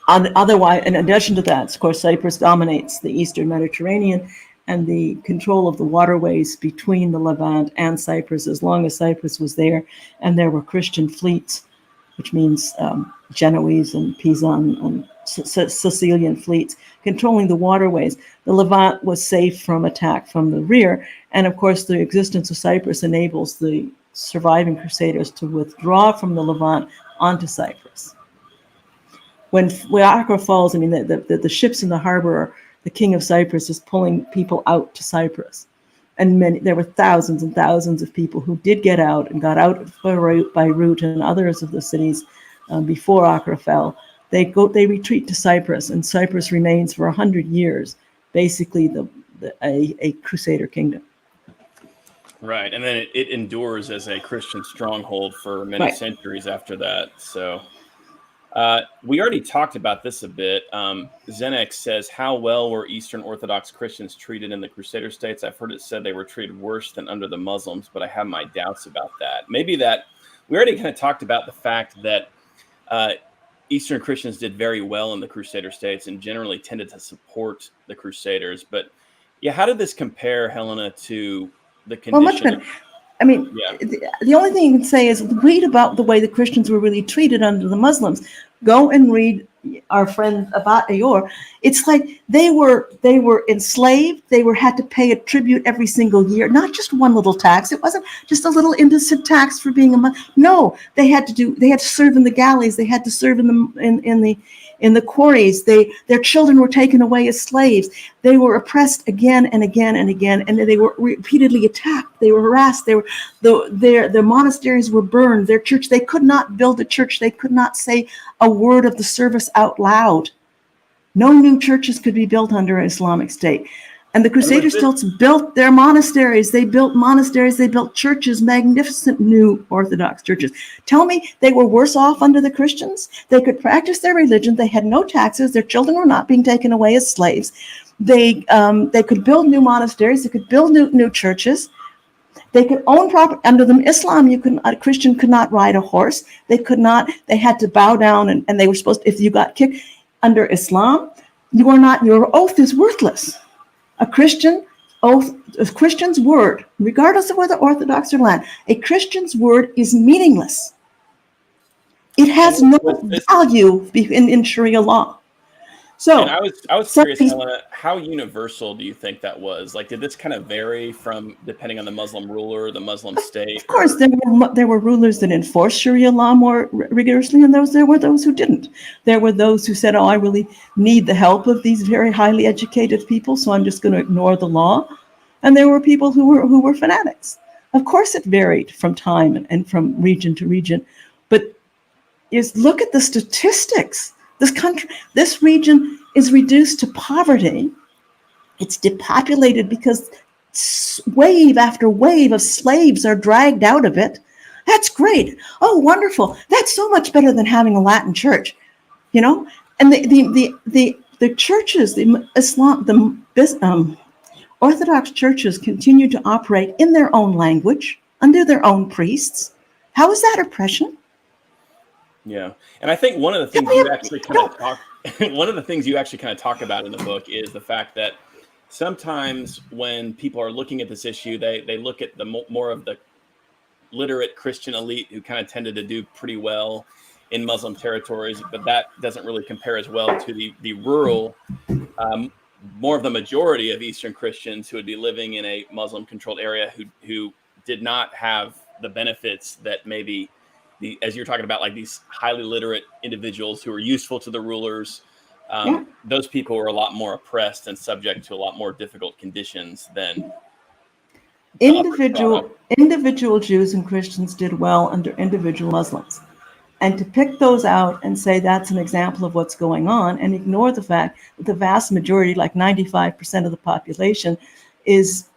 Otherwise, in addition to that, of course, Cyprus dominates the Eastern Mediterranean, and the control of the waterways between the Levant and Cyprus, as long as Cyprus was there and there were Christian fleets, which means Genoese and Pisan and Sicilian fleets controlling the waterways, the Levant was safe from attack from the rear. And of course, the existence of Cyprus enables the surviving Crusaders to withdraw from the Levant onto Cyprus. When Acre falls, I mean, the ships in the harbor, the king of Cyprus is pulling people out to Cyprus. And there were thousands and thousands of people who did get out and got out by Route and others of the cities before Acre fell. They retreat to Cyprus, and Cyprus remains for 100 years, basically a Crusader kingdom. Right, and then it endures as a Christian stronghold for many centuries after that. So we already talked about this a bit. Zenex says, how well were Eastern Orthodox Christians treated in the Crusader states? I've heard it said they were treated worse than under the Muslims, but I have my doubts about that. Maybe that we already kind of talked about the fact that Eastern Christians did very well in the Crusader states and generally tended to support the Crusaders. But yeah, how did this compare, Helena, to the condition? I mean, Yeah. the only thing you can say is read about the way the Christians were really treated under the Muslims. Go and read our friend Abat Ayor. It's like they were enslaved. They had to pay a tribute every single year, not just one little tax. It wasn't just a little innocent tax for being a Muslim. No, they had to serve in the galleys. They had to serve in the quarries. Their children were taken away as slaves. They were oppressed again and again and again, and they were repeatedly attacked. They were harassed. Their monasteries were burned. Their church, they could not build a church. They could not say a word of the service out loud. No new churches could be built under an Islamic State. And the Crusaders still built their monasteries. They built monasteries. They built churches, magnificent new Orthodox churches. Tell me they were worse off under the Christians? They could practice their religion. They had no taxes. Their children were not being taken away as slaves. They could build new monasteries. They could build new churches. They could own property. Under the Islam, a Christian could not ride a horse. They could not. They had to bow down, and they were supposed to, if you got kicked. Under Islam, your oath is worthless. A Christian's word, regardless of whether Orthodox or Latin, a Christian's word is meaningless. It has no value in Sharia law. So, and I was curious, Helena, how universal do you think that was? Like, did this kind of vary from depending on the Muslim ruler, the Muslim state? Of course, there were rulers that enforced Sharia law more rigorously, and there were those who didn't. There were those who said, "Oh, I really need the help of these very highly educated people, so I'm just going to ignore the law." And there were people who were fanatics. Of course, it varied from time and from region to region, but look at the statistics. This region is reduced to poverty. It's depopulated because wave after wave of slaves are dragged out of it. That's great. Oh, wonderful. That's so much better than having a Latin church, And the churches, the Orthodox churches continue to operate in their own language, under their own priests. How is that oppression? Yeah, and I think one of the things you actually kind of talk about in the book is the fact that sometimes when people are looking at this issue, they look at the more of the literate Christian elite who kind of tended to do pretty well in Muslim territories, but that doesn't really compare as well to the rural, more of the majority of Eastern Christians who would be living in a Muslim-controlled area who did not have the benefits that maybe as you're talking about, like these highly literate individuals who are useful to the rulers, those people were a lot more oppressed and subject to a lot more difficult conditions than individual Jews and Christians did well under individual Muslims. And to pick those out and say that's an example of what's going on and ignore the fact that the vast majority, like 95% of the population, is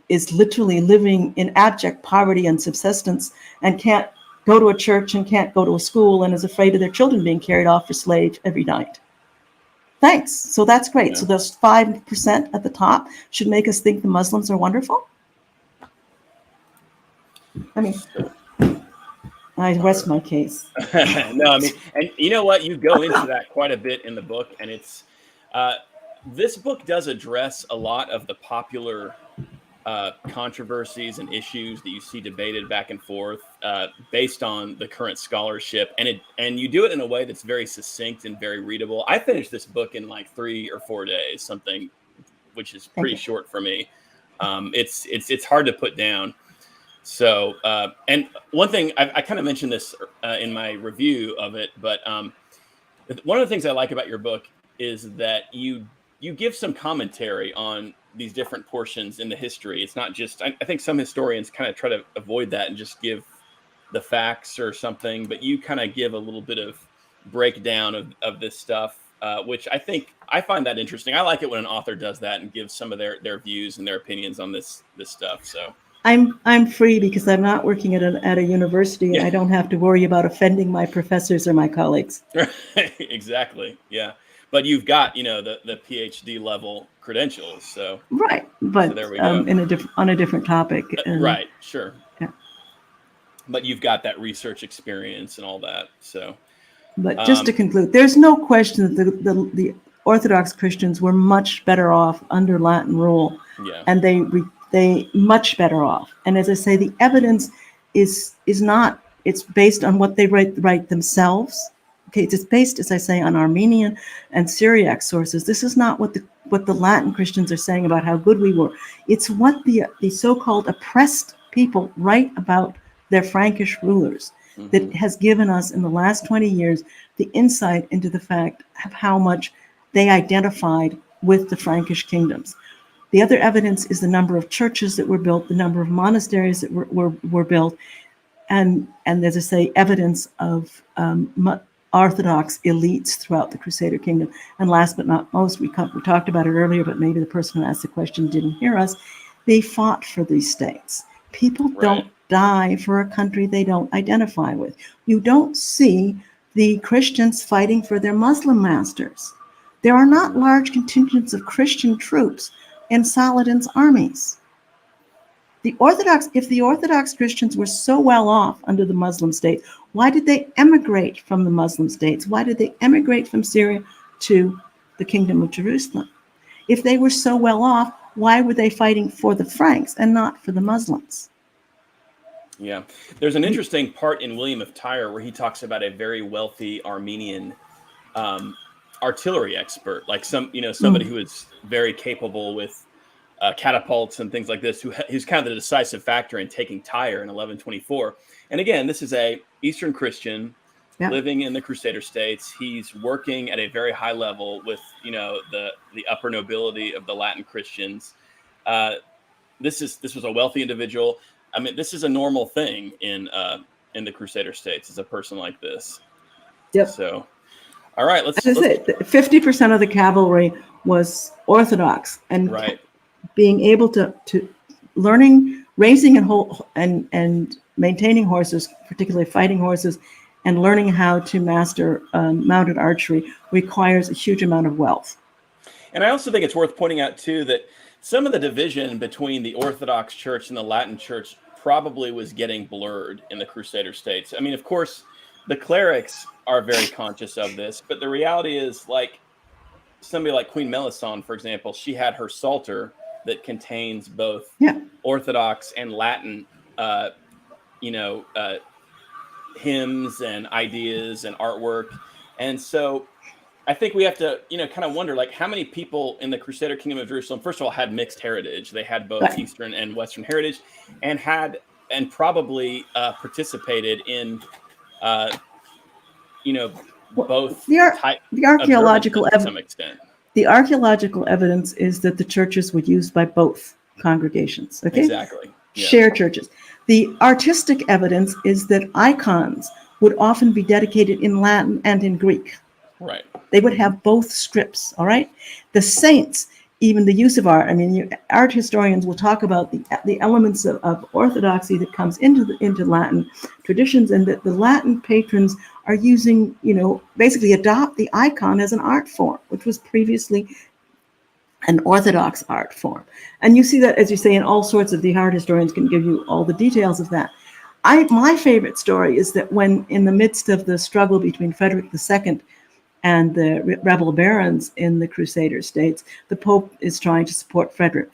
literally living in abject poverty and subsistence and can't go to a church and can't go to a school and is afraid of their children being carried off for slaves every night. Thanks. So that's great. Yeah. So those 5% at the top should make us think the Muslims are wonderful. I mean, I rest my case. No, I mean, and you know what? You go into that quite a bit in the book, and it's this book does address a lot of the popular controversies and issues that you see debated back and forth based on the current scholarship, and you do it in a way that's very succinct and very readable. I finished this book in like 3 or 4 days, something which is pretty short for me. It's hard to put down. So, and one thing I kind of mentioned this in my review of it, but one of the things I like about your book is that you give some commentary on these different portions in the history. It's not just, I think some historians kind of try to avoid that and just give the facts or something, but you kind of give a little bit of breakdown of this stuff, which I find that interesting. I like it when an author does that and gives some of their views and their opinions on this stuff. So I'm free because I'm not working at a university, and I don't have to worry about offending my professors or my colleagues. Exactly. Yeah. But you've got, the PhD level credentials, so right. But so there we go. on a different topic. Right. Sure. Yeah. But you've got that research experience and all that. So. But just to conclude, there's no question that the Orthodox Christians were much better off under Latin rule, and they they much better off. And as I say, the evidence is not, it's based on what they write themselves. Okay, it's based, as I say, on Armenian and Syriac sources. This is not what the Latin Christians are saying about how good we were. It's what the so-called oppressed people write about their Frankish rulers that has given us in the last 20 years the insight into the fact of how much they identified with the Frankish kingdoms. The other evidence is the number of churches that were built, the number of monasteries that were built, and as I say, evidence of Orthodox elites throughout the Crusader kingdom. And last but not most, we talked about it earlier, but maybe the person who asked the question didn't hear us. They fought for these states. People don't die for a country they don't identify with. You don't see the Christians fighting for their Muslim masters. There are not large contingents of Christian troops in Saladin's armies. If the Orthodox Christians were so well off under the Muslim state, why did they emigrate from the Muslim states? Why did they emigrate from Syria to the Kingdom of Jerusalem? If they were so well off, why were they fighting for the Franks and not for the Muslims? Yeah, there's an interesting part in William of Tyre where he talks about a very wealthy Armenian artillery expert, like somebody who is very capable with catapults and things like this, who's kind of the decisive factor in taking Tyre in 1124. And again, this is a Eastern Christian living in the Crusader states. He's working at a very high level with the upper nobility of the Latin Christians. This was a wealthy individual. I mean, this is a normal thing in the Crusader states, is a person like this. Yep. So, all right, let's 50% of the cavalry was Orthodox, and being able to learning, raising and maintaining horses, particularly fighting horses, and learning how to master mounted archery requires a huge amount of wealth. And I also think it's worth pointing out too that some of the division between the Orthodox Church and the Latin Church probably was getting blurred in the Crusader states. I mean, of course, the clerics are very conscious of this, but the reality is, like somebody like Queen Melisande, for example, she had her Psalter that contains both Orthodox and Latin, hymns and ideas and artwork. And so I think we have to, kind of wonder, like, how many people in the Crusader Kingdom of Jerusalem, first of all, had mixed heritage. They had both Eastern and Western heritage, and probably participated in, both the archaeological to some extent. The archaeological evidence is that the churches were used by both congregations. Okay, exactly. Yeah. Shared churches. The artistic evidence is that icons would often be dedicated in Latin and in Greek. Right. They would have both scripts, all right? The saints, even the use of art. I mean, art historians will talk about the elements of orthodoxy that comes into Latin traditions, and that the Latin patrons are using, basically adopt the icon as an art form, which was previously an Orthodox art form. And you see that, as you say, in all sorts of, the art historians can give you all the details of that. My favorite story is that when, in the midst of the struggle between Frederick II and the rebel barons in the Crusader states, the Pope is trying to support Frederick.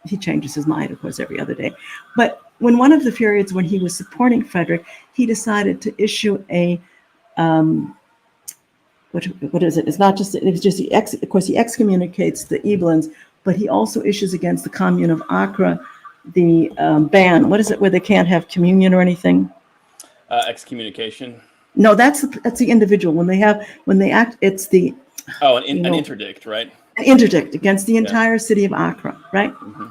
He changes his mind, of course, every other day. But when one of the periods when he was supporting Frederick, he decided to issue a what is it? It's not just, it's just, of course, he excommunicates the Ebelins, but he also issues against the commune of Acre the ban. What is it, where they can't have communion or anything? Excommunication. No, that's the individual. When they act, it's the an interdict, right? An interdict against the entire city of Acre, right? Mm-hmm.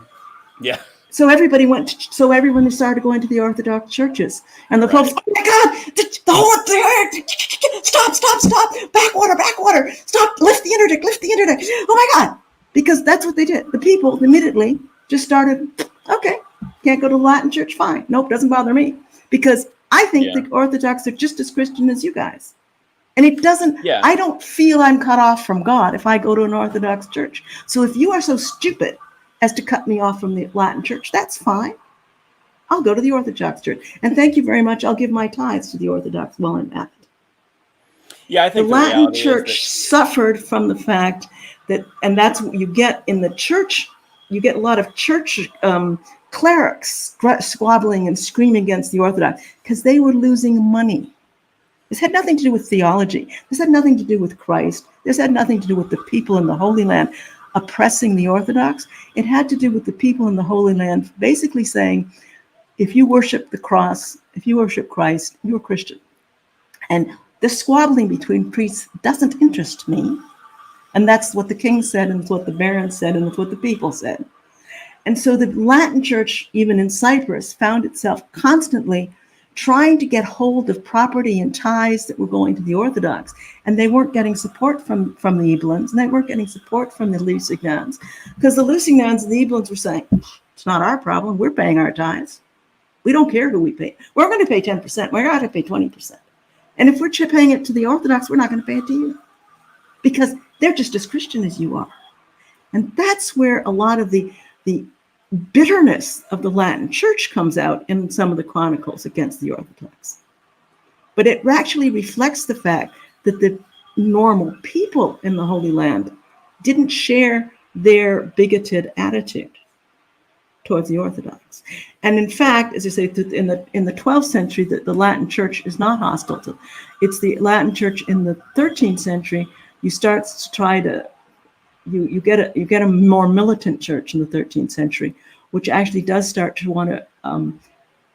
Yeah. So everyone started going to the Orthodox churches, and the Pope's, oh my God, the whole thing! Stop! Backwater! Stop! Lift the interdict! Oh my God! Because that's what they did. The people immediately just started. Okay, can't go to the Latin church? Fine. Nope, doesn't bother me, because I think the Orthodox are just as Christian as you guys. And it doesn't, I don't feel I'm cut off from God if I go to an Orthodox church. So if you are so stupid as to cut me off from the Latin church, that's fine. I'll go to the Orthodox church. And thank you very much. I'll give my tithes to the Orthodox while I'm at it. Yeah, I think the Latin church suffered from the fact that, and that's what you get in the church you get a lot of church clerics squabbling and screaming against the Orthodox because they were losing money. This had nothing to do with theology. This had nothing to do with Christ. This had nothing to do with the people in the Holy Land oppressing the Orthodox. It had to do with the people in the Holy Land basically saying, if you worship the cross, if you worship Christ, you're a Christian. And this squabbling between priests doesn't interest me. And that's what the king said, and it's what the barons said, and it's what the people said. And so the Latin Church, even in Cyprus, found itself constantly trying to get hold of property and tithes that were going to the Orthodox. And they weren't getting support from the Ebulans, and they weren't getting support from the Lusignans, because the Lusignans and the Ebulans were saying, it's not our problem, we're paying our tithes. We don't care who we pay. We're going to pay 10%, we're not going to pay 20%. And if we're paying it to the Orthodox, we're not going to pay it to you, because they're just as Christian as you are. And that's where a lot of the bitterness of the Latin Church comes out in some of the chronicles against the Orthodox. But it actually reflects the fact that the normal people in the Holy Land didn't share their bigoted attitude towards the Orthodox. And in fact, as I say, in the 12th century, the Latin Church is not hostile to. It's the Latin Church in the 13th century. You start to try to you get a more militant church in the 13th century, which actually does start to want to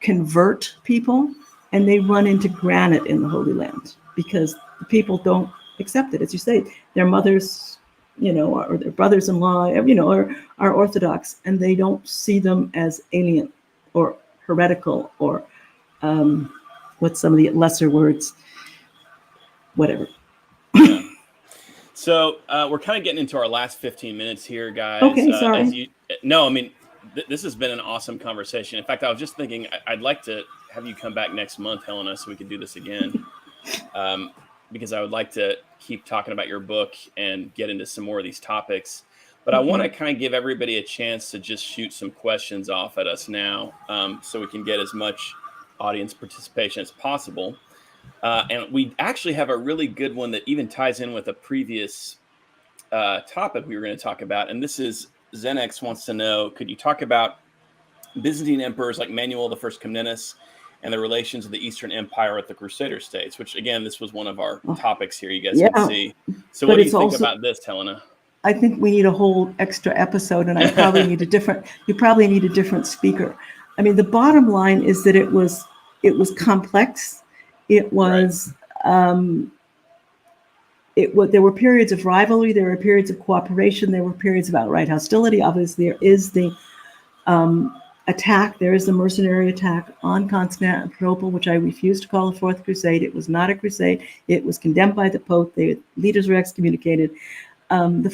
convert people, and they run into granite in the Holy Land because the people don't accept it. As you say, their mothers, or their brothers-in-law, are Orthodox, and they don't see them as alien or heretical or what's some of the lesser words, whatever. So we're kind of getting into our last 15 minutes here, guys. Okay, sorry. This has been an awesome conversation. In fact, I was just thinking I'd like to have you come back next month, Helena, so we can do this again. Because I would like to keep talking about your book and get into some more of these topics. But I want to kind of give everybody a chance to just shoot some questions off at us now, so we can get as much audience participation as possible. And we actually have a really good one that even ties in with a previous topic we were going to talk about. And this is Zenex wants to know, could you talk about Byzantine emperors like Manuel I Comnenus and the relations of the Eastern Empire with the Crusader states, which again, this was one of our topics here you guys can see. So what do you think about this, Helena? I think we need a whole extra episode, and you probably need a different speaker. I mean, the bottom line is that it was complex. It was, there were periods of rivalry, there were periods of cooperation, there were periods of outright hostility. Obviously, there is the attack, there is the mercenary attack on Constantinople, which I refuse to call the Fourth Crusade. It was not a crusade. It was condemned by the Pope. The leaders were excommunicated. The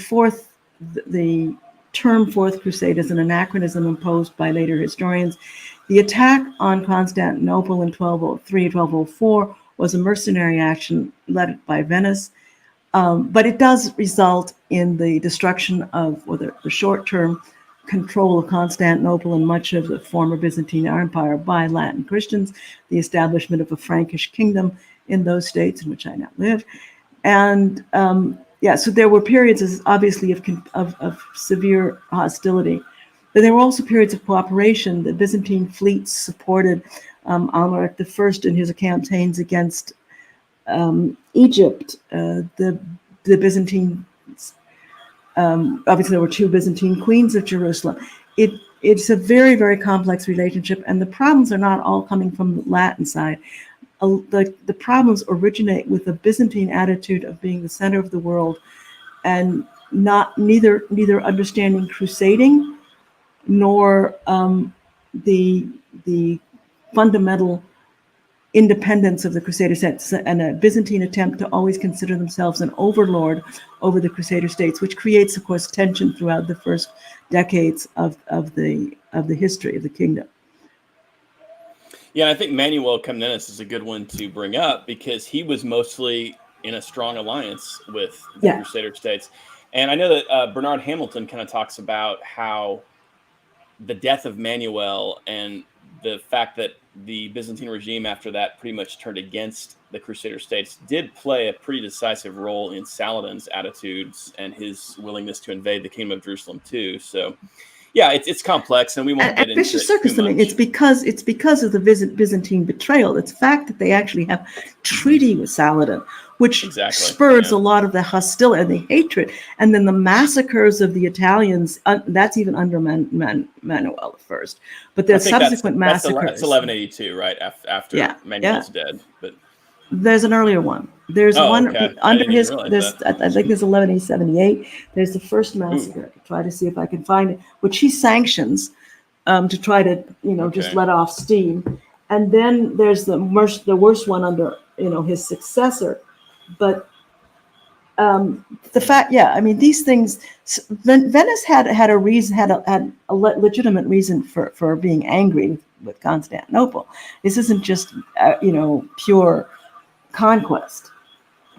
term Fourth Crusade is an anachronism imposed by later historians. The attack on Constantinople in 1203 and 1204 was a mercenary action led by Venice, but it does result in the destruction of, or the short-term control of Constantinople and much of the former Byzantine Empire by Latin Christians, the establishment of a Frankish kingdom in those states in which I now live. And so there were periods, obviously, of severe hostility. But there were also periods of cooperation. The Byzantine fleets supported Alaric I in his campaigns against Egypt. The Byzantine, obviously there were two Byzantine queens of Jerusalem. It's a very, very complex relationship, and the problems are not all coming from the Latin side. The problems originate with the Byzantine attitude of being the center of the world, and neither understanding crusading nor the fundamental independence of the Crusader states, and a Byzantine attempt to always consider themselves an overlord over the Crusader states, which creates, of course, tension throughout the first decades of the history of the kingdom. Yeah, I think Manuel Comnenus is a good one to bring up because he was mostly in a strong alliance with the Crusader states. And I know that Bernard Hamilton kind of talks about how the death of Manuel and the fact that the Byzantine regime after that pretty much turned against the Crusader states did play a pretty decisive role in Saladin's attitudes and his willingness to invade the Kingdom of Jerusalem too. So Yeah, it's complex, and we won't get And into vicious it circus. too I mean, much. it's because of the Byzantine betrayal. It's the fact that they actually have treaty with Saladin, which Exactly, spurs yeah. a lot of the hostility and the hatred, and then the massacres of the Italians. That's even under Manuel I. But I there's think subsequent that's massacres. 1182, right? After Yeah, yeah. Manuel's dead, but There's an earlier one. There's oh, one okay. I under didn't even his. realize There's that. I think there's 1178. There's the first Ooh, massacre. Try to see if I can find it, which he sanctions to try to just okay. let off steam. And then there's the worst one under his successor. But the fact, yeah, I mean these things. Venice had a reason, had a legitimate reason for being angry with Constantinople. This isn't just pure conquest.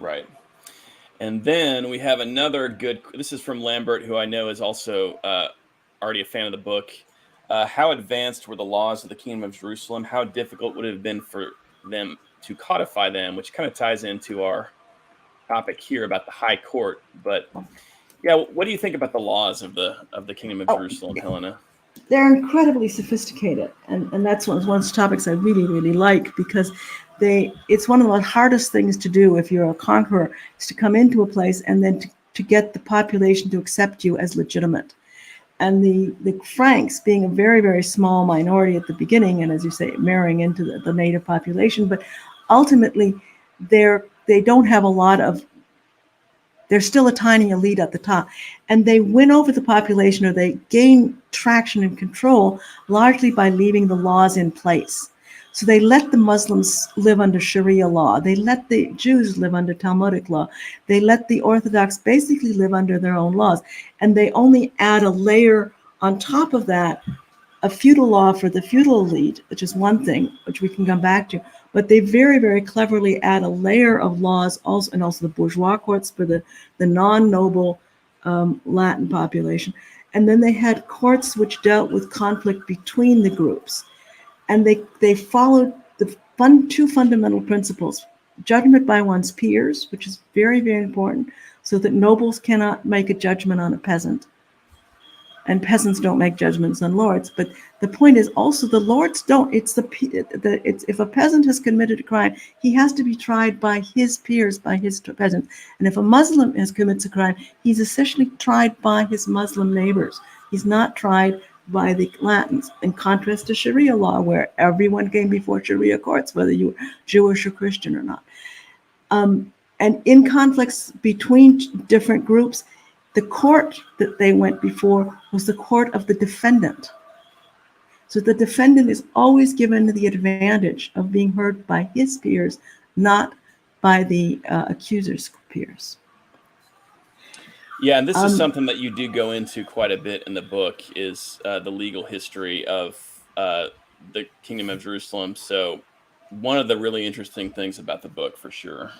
Right. And then we have another good. This is from Lambert, who I know is also already a fan of the book. How advanced were the laws of the Kingdom of Jerusalem? How difficult would it have been for them to codify them? Which kind of ties into our topic here about the High Court. But yeah, what do you think about the laws of the Kingdom of Oh, Jerusalem, Helena? they're incredibly sophisticated, and that's one of the topics I really, really like, because it's one of the hardest things to do if you're a conqueror, is to come into a place and then to get the population to accept you as legitimate. And the Franks, being a very, very small minority at the beginning, and as you say, marrying into the native population, but ultimately they don't have a lot of. They're still a tiny elite at the top, and they win over the population, or they gain traction and control largely by leaving the laws in place. So they let the Muslims live under Sharia law. They let the Jews live under Talmudic law. They let the Orthodox basically live under their own laws. And they only add a layer on top of that, a feudal law for the feudal elite, which is one thing, which we can come back to. But they very, very cleverly add a layer of laws, also, and also the bourgeois courts for the non-noble Latin population. And then they had courts which dealt with conflict between the groups. And they followed the two fundamental principles: judgment by one's peers, which is very, very important, so that nobles cannot make a judgment on a peasant, and peasants don't make judgments on lords. But the point is also the lords don't. It's if a peasant has committed a crime, he has to be tried by his peers, by his peasants. And if a Muslim has committed a crime, he's essentially tried by his Muslim neighbors. He's not tried by the Latins, in contrast to Sharia law, where everyone came before Sharia courts, whether you were Jewish or Christian or not. And in conflicts between different groups, the court that they went before was the court of the defendant. So the defendant is always given the advantage of being heard by his peers, not by the accuser's peers. Yeah, and this is something that you do go into quite a bit in the book, is the legal history of the Kingdom of Jerusalem. So one of the really interesting things about the book, for sure.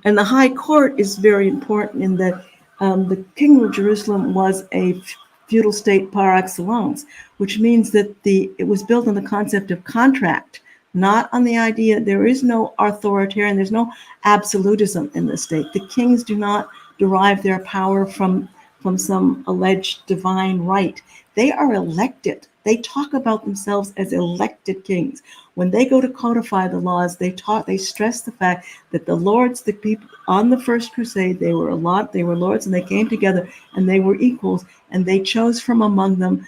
And the High Court is very important in that the Kingdom of Jerusalem was a feudal state par excellence, which means that it was built on the concept of contract, not on the idea. There is no authoritarian, there's no absolutism in the state. The kings do not derive their power from some alleged divine right. They are elected. They talk about themselves as elected kings. When they go to codify the laws, they stress the fact that the lords, the people on the First Crusade, they were lords, and they came together and they were equals, and they chose from among them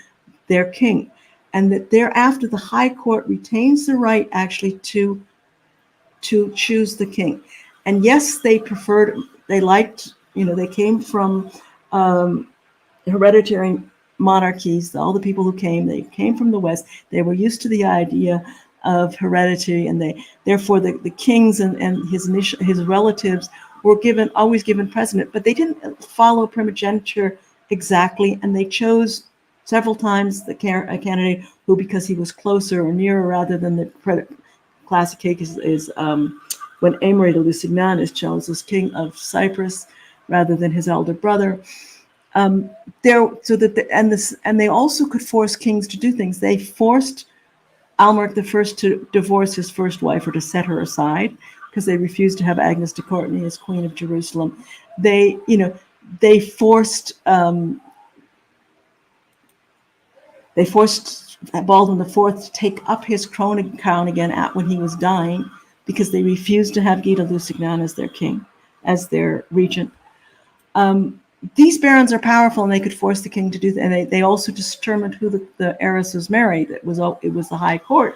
their king. And that thereafter the High Court retains the right actually to choose the king. And yes, they came from hereditary monarchies. All the people who they came from the West. They were used to the idea of heredity, and therefore the kings and his relatives were always given precedent, but they didn't follow primogeniture exactly, and they chose several times a candidate who, because he was closer or nearer, rather than the classic case is when Amory de Lusignan is chosen as king of Cyprus rather than his elder brother. And they also could force kings to do things. They forced Almeric I to divorce his first wife, or to set her aside, because they refused to have Agnes de Courtenay as Queen of Jerusalem. They forced They forced Baldwin IV to take up his crown again when he was dying, because they refused to have Guido Lusignan as their king, as their regent. These barons are powerful, and they could force the king to do that. And they also determined who the heiresses married. It was the high court,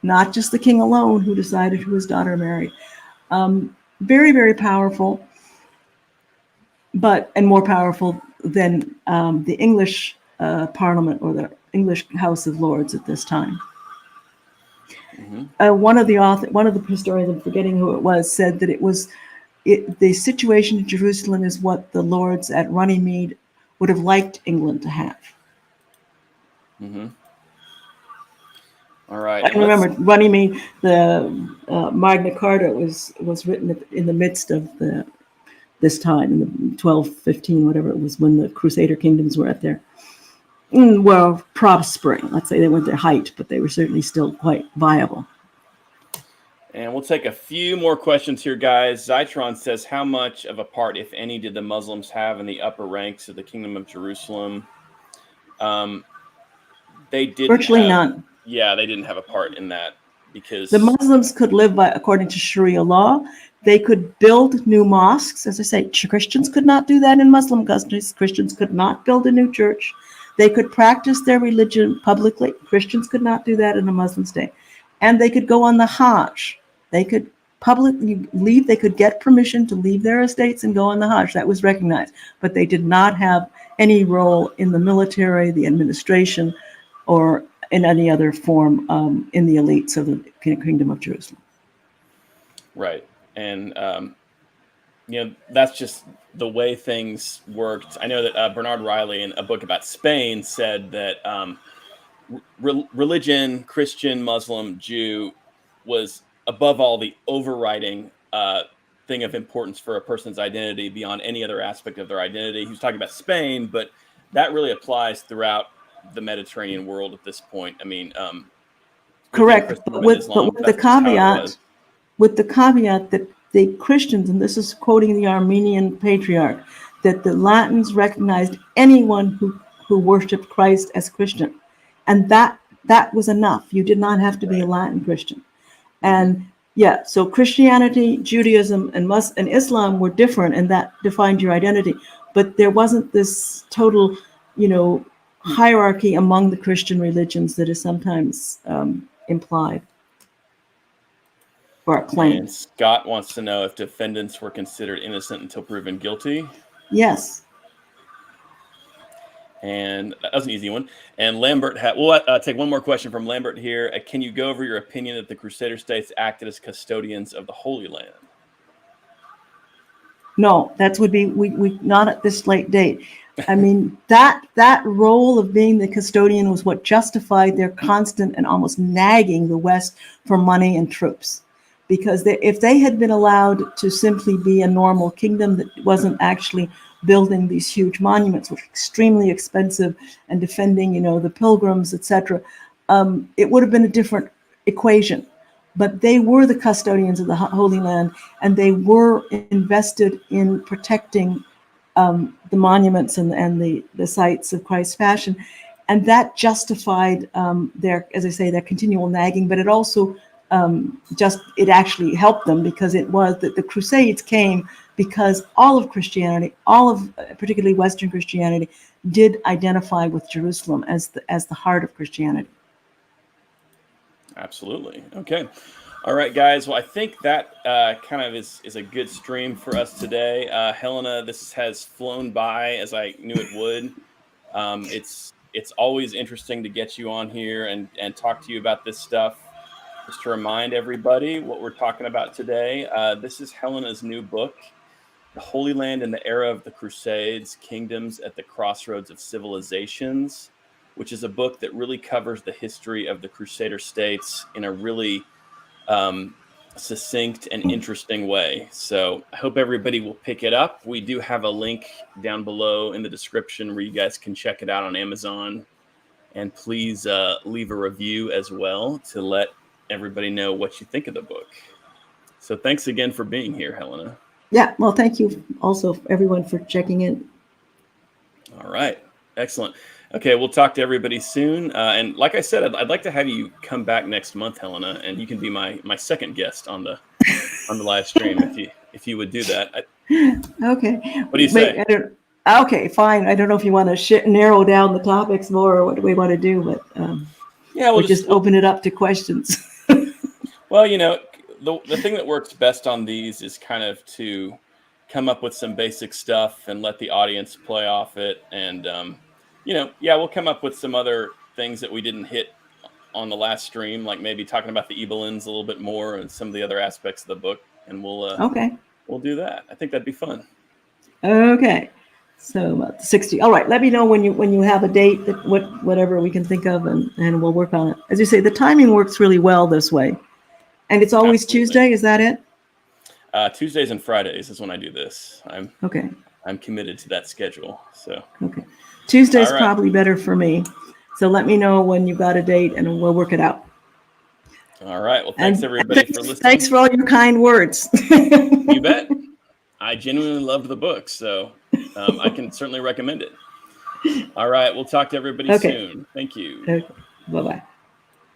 not just the king alone, who decided who his daughter married. Very, very powerful, and more powerful than the English Parliament or the English House of Lords at this time. Mm-hmm. One of the historians, I'm forgetting who it was, said that the situation in Jerusalem is what the lords at Runnymede would have liked England to have. Mm-hmm. All right. I remember Runnymede, the Magna Carta was written in the midst of this time, in the 1215, whatever it was, when the Crusader kingdoms were at their prospering. Let's say they weren't their height, but they were certainly still quite viable. And we'll take a few more questions here, guys. Zytron says, how much of a part, if any, did the Muslims have in the upper ranks of the Kingdom of Jerusalem? They didn't. Virtually none. Yeah, they didn't have a part in that, because the Muslims could live according to Sharia law. They could build new mosques. As I say, Christians could not do that in Muslim countries. Christians could not build a new church. They could practice their religion publicly. Christians could not do that in a Muslim state. And they could go on the Hajj. They could publicly leave. They could get permission to leave their estates and go on the Hajj. That was recognized. But they did not have any role in the military, the administration, or in any other form in the elites of the Kingdom of Jerusalem. Right. And, that's just the way things worked. I know that Bernard Riley, in a book about Spain, said that religion, Christian, Muslim, Jew, was above all the overriding thing of importance for a person's identity beyond any other aspect of their identity. He was talking about Spain, but that really applies throughout the Mediterranean world at this point. I mean, correct, but with the caveat that the Christians, and this is quoting the Armenian patriarch, that the Latins recognized anyone who worshipped Christ as Christian, and that was enough. You did not have to be a Latin Christian. And so Christianity, Judaism, and Islam were different, and that defined your identity. But there wasn't this total, hierarchy among the Christian religions that is sometimes implied or claimed. And Scott wants to know if defendants were considered innocent until proven guilty. Yes. And that was an easy one. And Lambert we'll take one more question from Lambert here. Can you go over your opinion that the Crusader states acted as custodians of the Holy Land? No, that would be we not at this late date. I mean, that role of being the custodian was what justified their constant and almost nagging the West for money and troops. Because if they had been allowed to simply be a normal kingdom that wasn't actually building these huge monuments, which were extremely expensive, and defending, the pilgrims, etc., it would have been a different equation. But they were the custodians of the Holy Land, and they were invested in protecting the monuments and the sites of Christ's Passion, and that justified their continual nagging. But it also it actually helped them, because it was that the Crusades came because all of Christianity, particularly Western Christianity, did identify with Jerusalem as the heart of Christianity. Absolutely. Okay. All right, guys. Well, I think that kind of is a good stream for us today. Helena, this has flown by as I knew it would. It's always interesting to get you on here and talk to you about this stuff. Just to remind everybody what we're talking about today, this is Helena's new book, The Holy Land in the Era of the Crusades, Kingdoms at the Crossroads of Civilizations, which is a book that really covers the history of the Crusader states in a really succinct and interesting way. So I hope everybody will pick it up. We do have a link down below in the description where you guys can check it out on Amazon. And please leave a review as well to let everybody know what you think of the book. So thanks again for being here, Helena. Yeah, well, thank you also everyone for checking in. All right. Excellent. Okay, we'll talk to everybody soon. And like I said, I'd like to have you come back next month, Helena, and you can be my second guest on the live stream if you would do that. Okay. What do you say? Okay, fine. I don't know if you want to narrow down the topics more, or what do we want to do, but yeah, we'll just open it up to questions. Well, the thing that works best on these is kind of to come up with some basic stuff and let the audience play off it. And, we'll come up with some other things that we didn't hit on the last stream, like maybe talking about the Ebelins a little bit more and some of the other aspects of the book. And we'll do that. I think that'd be fun. Okay. So about 60. All right. Let me know when you have a date, that whatever we can think of, and we'll work on it. As you say, the timing works really well this way. And it's always Absolutely. Tuesday, is that it? Tuesdays and Fridays is when I do this. Okay. I'm committed to that schedule. So okay. Tuesday's right. Probably better for me. So let me know when you've got a date and we'll work it out. All right. Well, thanks everybody for listening. Thanks for all your kind words. You bet. I genuinely loved the book, so I can certainly recommend it. All right. We'll talk to everybody soon. Thank you. Okay. Bye-bye.